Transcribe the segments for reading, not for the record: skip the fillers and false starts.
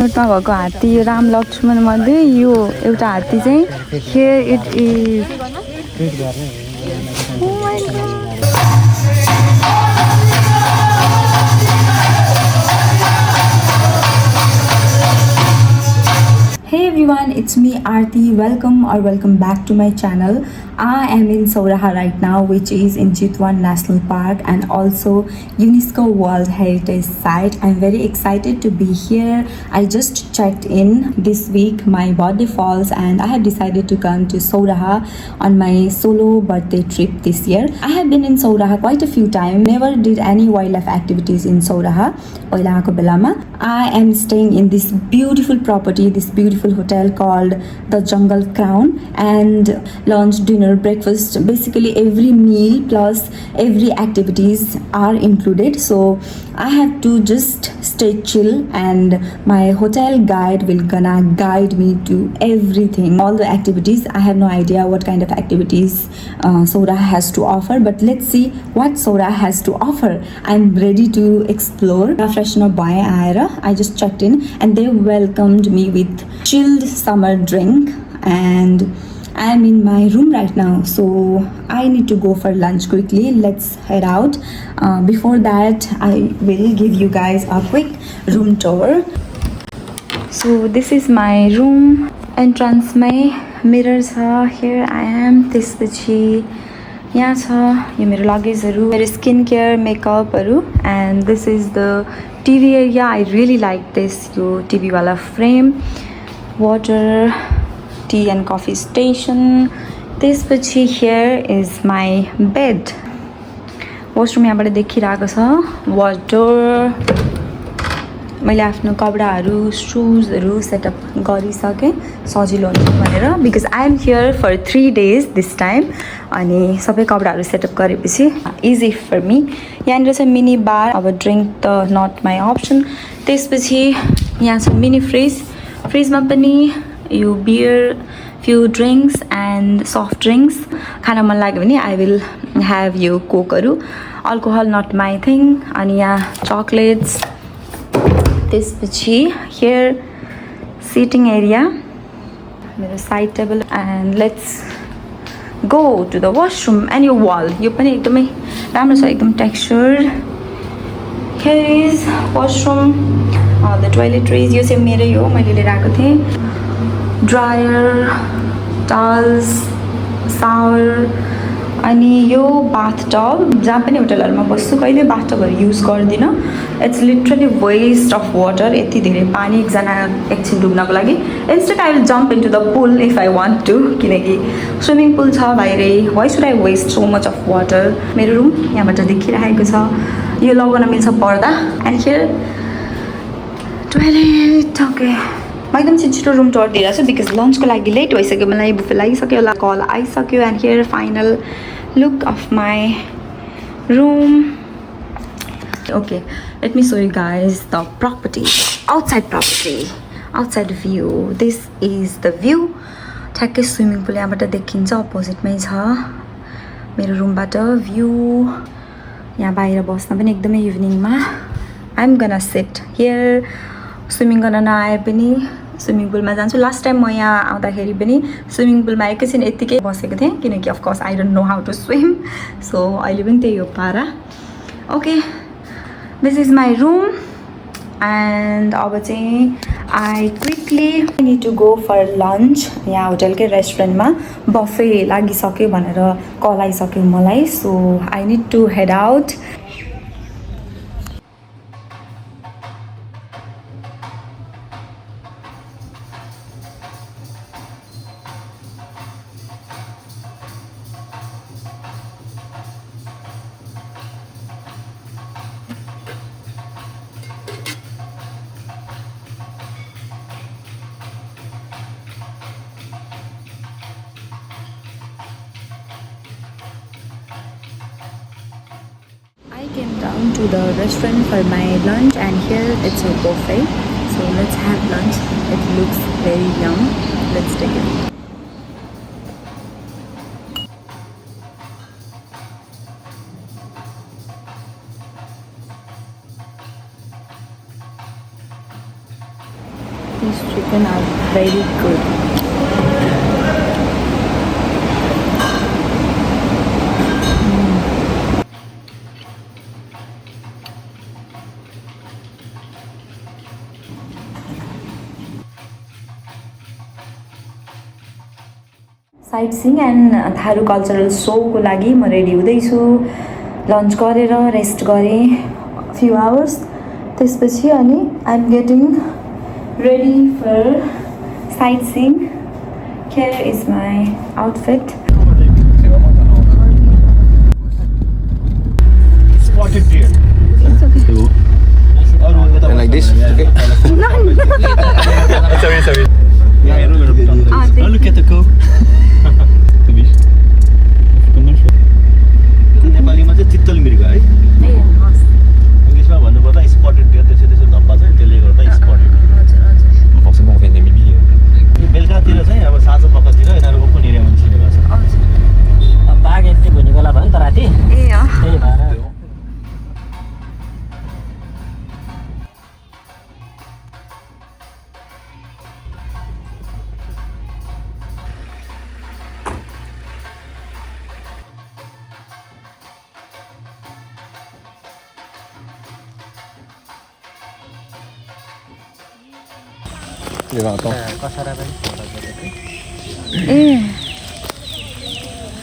नोटमा भएको हात्ती राम लक्ष्मण मध्ये यो एउटा हात्ती चाहिँ here it is Hey everyone, it's me Aarti. Welcome back to my channel. I am in Sauraha right now, which is in Chitwan National Park and also UNESCO World Heritage Site. I'm very excited to be here. I just checked in this week. My birthday falls and I have decided to come to Sauraha on my solo birthday trip this year. I have been in Sauraha quite a few times. Never did any wildlife activities in Sauraha. I am staying in this beautiful property, this beautiful hotel called the Jungle Crown, and lunch, dinner, breakfast, basically every meal plus every activities are included. So I have to just stay chill and my hotel guide will gonna guide me to everything, all the activities. I have no idea what kind of activities Sauraha has to offer, but let's see what Sauraha has to offer. I'm ready to explore. Freshen up by Aira. I just checked in and they welcomed me with chilled summer drink, and I'm in my room right now, so I need to go for lunch quickly. Let's head out. Before that, I will give you guys a quick room tour. So this is my room. Entrance my mirrors are here. I am this पछि यहाँ छ यो मेरो लगेजहरु, मेरो skin care मेकअपहरु, and this is the TV area. I really like this yo TV वाला frame. Water, tea and coffee station. त्यसपछि here is my bed. washroom यहाँबाट देखिरहेको छ. wardrobe, मैले आफ्नो कपडाहरू सुजहरू सेटअप गरिसकेँ सजिलो हुन्छ भनेर, because I am here for 3 days this time. अनि सबै कपडाहरू सेटअप गरेपछि इजी फर मी. यहाँनिर चाहिँ मिनी बार, अब ड्रिङ्क त नट माई अप्सन. त्यसपछि यहाँ छ मिनी फ्रिज. फ्रिजमा पनि यो beer, few drinks and soft drinks. खान मन लाग्यो भने आई विल ह्याभ यो कोकहरू. Alcohol not my thing. अनि यहाँ चक्लेट्स. त्यसपछि हियर सिटिङ एरिया, मेरो side table, and let's go to the washroom. And यो वाल यो पनि एकदमै राम्रो छ, एकदम texture. Here is washroom, the toiletries. यो चाहिँ मेरै हो, मैले लिएर आएको थिएँ. Dryer, towels, shower. अनि यो बाथ टब, जहाँ पनि होटलहरूमा बस्छु कहिले बाथ टबहरू युज गर्दिनँ. It's literally waste of water. यति धेरै पानी एकजना एकछिन डुब्नको लागि. Instead I will jump into the pool if I want to, किनकि स्विमिङ पुल छ बाहिरै. Why should I waste so much of water. मेरो रुम यहाँबाट देखिरहेको छ. यो लगाउन मिल्छ पर्दा. End here toilet. ओके, म एकदम छिटो रुम टुर दिइरहेको छु बिकज लन्चको लागि लेट भइसक्यो. मलाई बुफे लागिसक्यो, कल आइसक्यो. End here final look of my room. Okay, let me show you guys the property, outside view. This is the view. ठ्याक्कै स्विमिङ पुल यहाँबाट देखिन्छ, अपोजिटमै छ मेरो रुमबाट भ्यू. यहाँ बाहिर बस्न पनि एकदमै इभिनिङमा I am gonna sit here. Swimming गर्न नआए पनि स्विमिङ पुलमा जान्छु. लास्ट टाइम म यहाँ आउँदाखेरि पनि स्विमिङ पुलमा एकैछिन यत्तिकै बसेको थिएँ, किनकि of course I don't know how to swim. So अहिले पनि त्यही हो पारा. Okay, this is my room. And अब चाहिँ I quickly need to go for lunch. यहाँ होटलकै रेस्टुरेन्टमा बफे लागिसक्यो भनेर कल आइसक्यो मलाई. So I need to head out. I came down to the restaurant for my lunch and here it's a buffet. So let's have lunch. It looks very yum. Let's take it. These chicken are very good. Sightseeing and Tharu cultural सोको लागि म ready हुँदैछु lunch गरेर rest गरेँ few hours त्यसपछि अनि I am getting ready for sightseeing here is my outfit Spotted deer. And like this? Okay. Sorry. Oh, look at the cow. नेपालीमा चाहिँ चित्तल मृग है इङ्ग्लिसमा भन्नुपर्दा स्पटेड डियर त्यसै धब्बा छ त्यसले गर्दा spotted Forcément, on vient des mimi. बेलुकातिर चाहिँ अब साँझ पखतिर यिनीहरू ओपन एरियामा निस्किने गर्छ बाघ यति भुने बेला भयो नि त राति त्यही भएर Il y avait un temps. कसरा पनि फोटो गरेको ए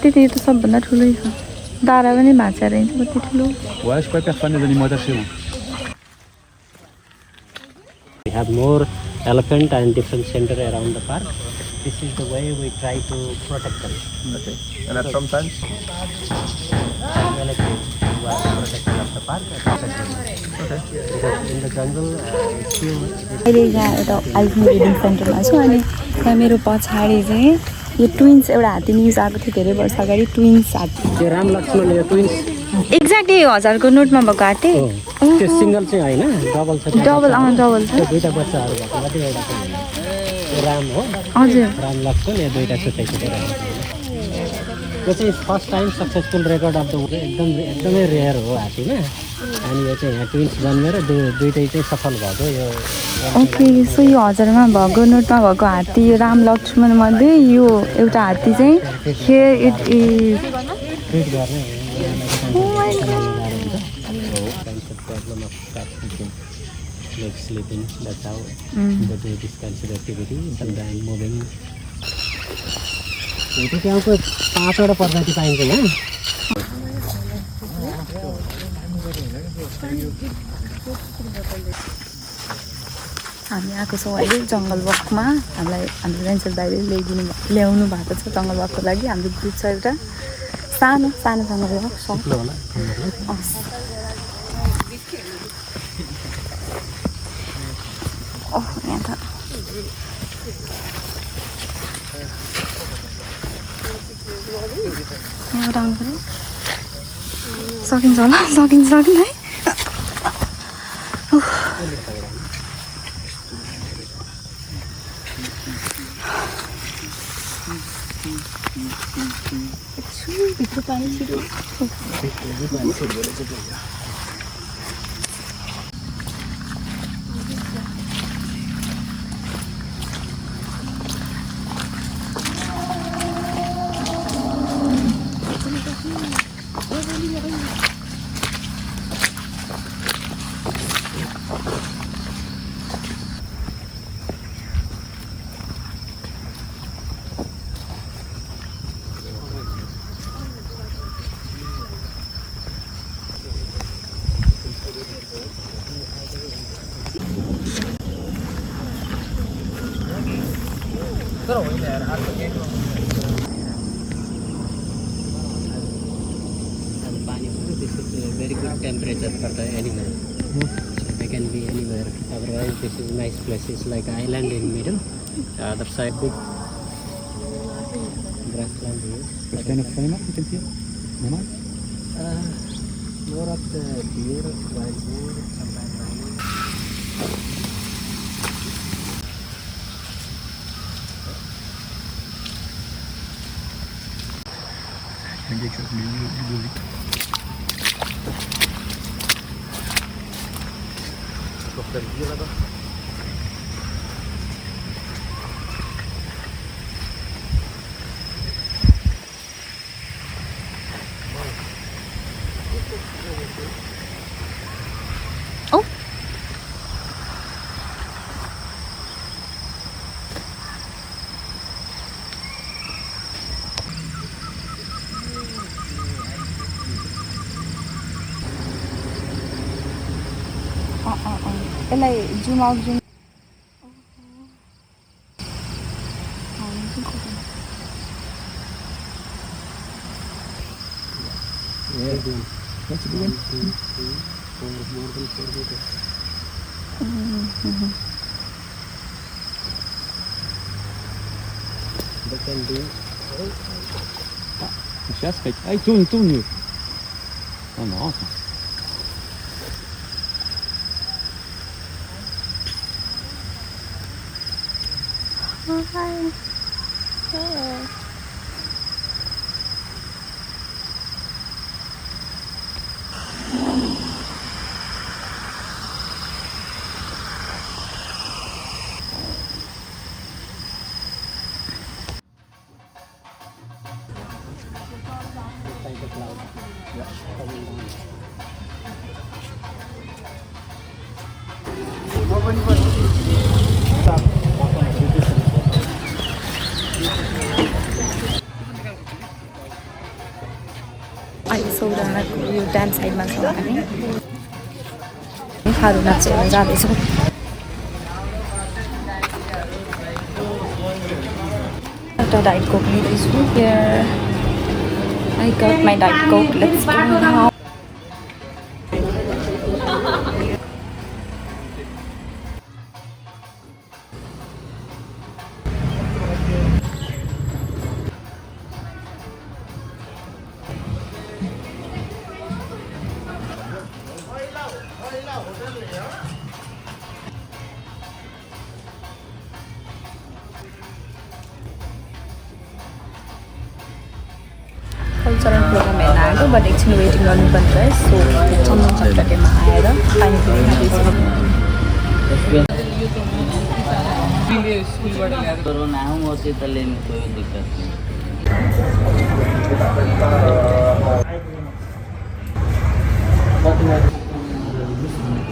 त्यति त सबभन्दा ठुलै छ दारा पनि भाँच्चा रहेछ कति ठुलो Ouais, je préfère fan des animaux attachés. Moi. We have more elephant and different center around the park. This is the way we try to protect them. Okay. And at sometimes? Relatives who are protected of the park and protect them. Okay. Because in the jungle, it's still अहिले यहाँ एउटा iPhone reading सेन्टरमा छु अनि त्यहाँ मेरो पछाडि चाहिँ यो ट्विन्स एउटा हात्ती न्युज आएको थियो धेरै वर्ष अगाडि ट्विन्स हात्ती त्यो राम लक्ष्मण यो ट्विन्स एक्ज्याक्टली 1000को नोटमा भएको हात्ती त्यो सिङ्गल चाहिँ होइन डबल छ डबल डबल छ त्यो दुईटा बच्चाहरू भएको मात्रै एउटा चाहिँ होइन त्यो राम हो हजुर राम लक्ष्मण या दुईटा छुट्टै छुट्टै राम त्यो चाहिँ first time successful record of the एकदमै रेयर हो हात्तीमा अनि यो चाहिँ यहाँ ट्विन्स जन्मेर दुइटै चाहिँ सफल भएको यो ओके सो यो 1000मा भएको नोटमा भएको हात्ती यो राम लक्ष्मण मध्ये यो एउटा हात्ती चाहिँ हियर इट इज ट्रिट गर्ने like sleeping, that's how they do this kind of activity, sometimes moving. itu त्यहाँको 5 वटा प्रजाति पाइन्छ यहाँ हामी आएको छौँ अहिले जङ्गल वकमा हामीलाई हाम्रो रेन्जर दाइले ल्याउनु भएको छ जङ्गल वकको लागि हाम्रो ग्रुप छ एउटा सानो सानो जङ्गल वक सक्लो होला ओह यहाँ त यहाँबाट आउनु पऱ्यो सकिन्छ होला सकिन्छ है भित्र पानी छिरो This is a very good temperature for the animal. So they can be anywhere. Otherwise, this is nice place. It's like island in middle. The other side big grassland here. What kind of animal you can see? Normal? More of the deer, wild boar, sometimes lion. Quelque chose de ludique. यसलाई जुम out zoom That's a good one. They can do. Сейчас кijk. Hey, toen nu. Oh, nossa. Like the cloud. Yeah. Coming down. अहिले सौराहाको यो dam साइडमा छौँ हामी थारू नाचेर जाँदैछौँ एउटा diet Coke लिँदैछु here I got my diet coke. Let's go now. Cultural programme हेर्न आएको बट एकछिन वेटिङ गर्नुपर्छ सो चन्दन चट्टकेमा आएर panipuri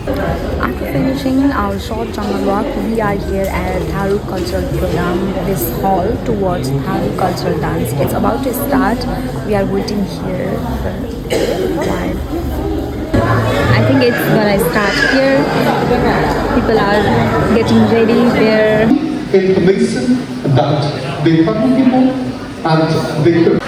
After finishing our short jungle walk, we are here at Tharu cultural program, this hall to watch Tharu cultural dance. It's about to start. We are waiting here for a while. I think it's gonna start here. People are getting ready there. Information that the Tamil people and the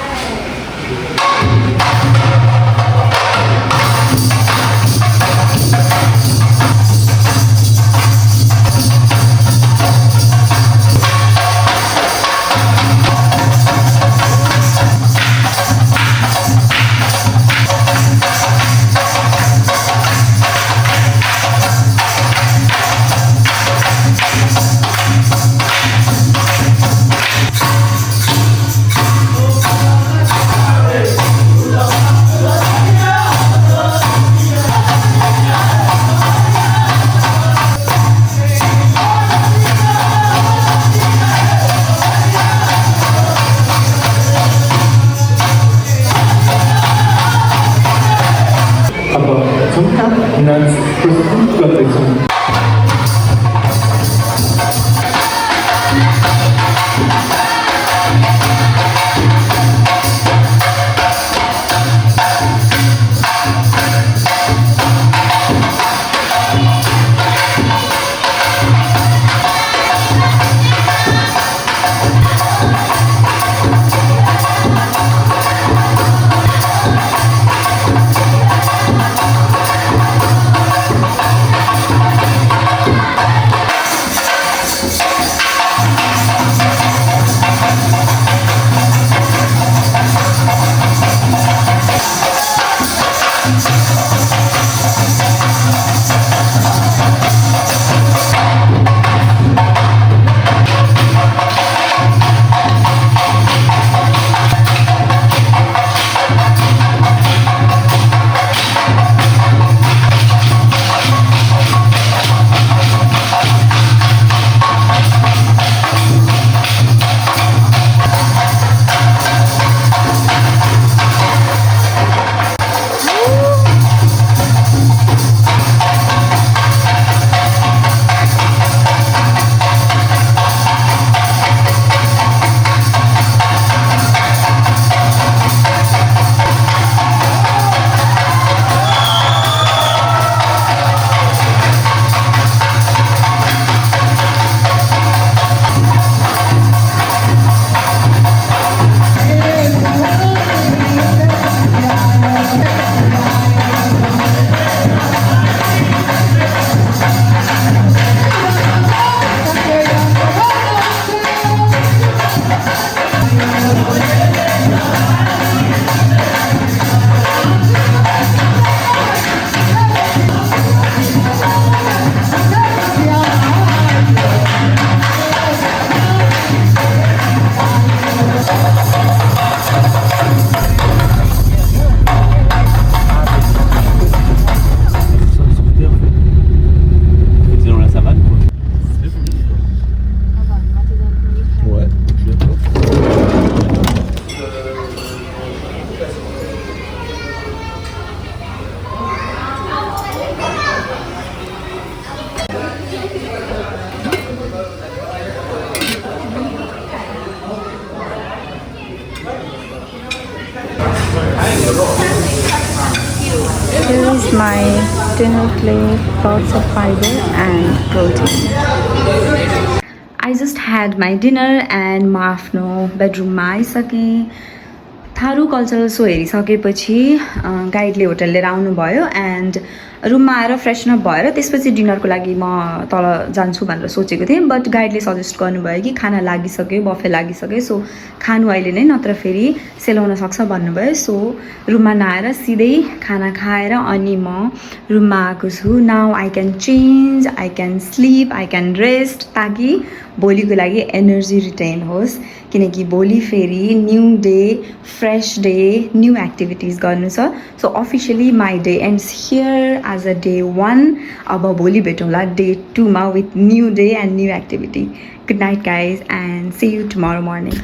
my dinner plate, lots of fiber and protein. I just had my dinner and म आफ्नो बेडरुममा आइसकेँ. Tharu cultural सो हेरिसकेपछि गाइडले hotel लिएर आउनुभयो end रुममा आएर फ्रेसन up भएर त्यसपछि डिनरको लागि म तल जान्छु भनेर सोचेको थिएँ. बट गाइडले सजेस्ट गर्नुभयो कि खाना लागिसक्यो, बफे लागिसक्यो, सो खानु अहिले नै नत्र फेरि सेलाउन सक्छ भन्नुभयो. सो रुममा नआएर सिधै खाना खाएर अनि म रुममा आएको छु. Now I can change, I can sleep, I can rest, ताकि भोलिको लागि एनर्जी रिटेन होस्, किनकि भोलि फेरि new day, fresh day, new activities गर्नु छ. So officially my day ends here as a day 1. अब भोलि भेटौँला डे 2मा with new day and new activity. Good night guys and see you tomorrow morning.